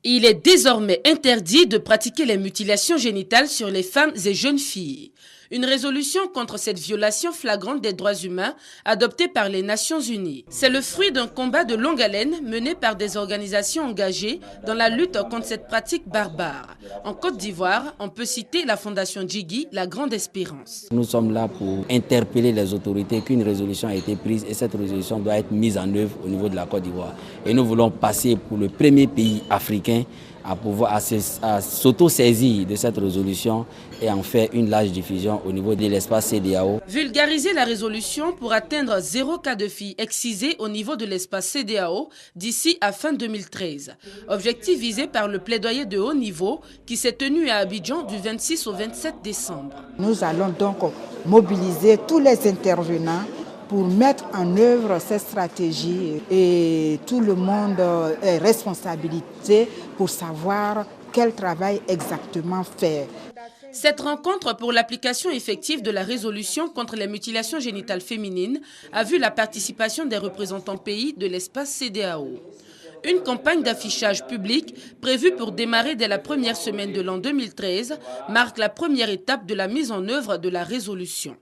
Il est désormais interdit de pratiquer les mutilations génitales sur les femmes et jeunes filles. Une résolution contre cette violation flagrante des droits humains adoptée par les Nations Unies. C'est le fruit d'un combat de longue haleine mené par des organisations engagées dans la lutte contre cette pratique barbare. En Côte d'Ivoire, on peut citer la Fondation Djigui, la Grande Espérance. Nous sommes là pour interpeller les autorités qu'une résolution a été prise et cette résolution doit être mise en œuvre au niveau de la Côte d'Ivoire. Et nous voulons passer pour le premier pays africain à s'auto-saisir de cette résolution et en faire une large diffusion au niveau de l'espace CEDEAO. Vulgariser la résolution pour atteindre 0 cas de filles excisées au niveau de l'espace CEDEAO d'ici à fin 2013. Objectif visé par le plaidoyer de haut niveau qui s'est tenu à Abidjan du 26 au 27 décembre. Nous allons donc mobiliser tous les intervenants pour mettre en œuvre cette stratégie et tout le monde est responsabilisé pour savoir quel travail exactement faire. Cette rencontre pour l'application effective de la résolution contre les mutilations génitales féminines a vu la participation des représentants pays de l'espace CEDEAO. Une campagne d'affichage public prévue pour démarrer dès la première semaine de l'an 2013 marque la première étape de la mise en œuvre de la résolution.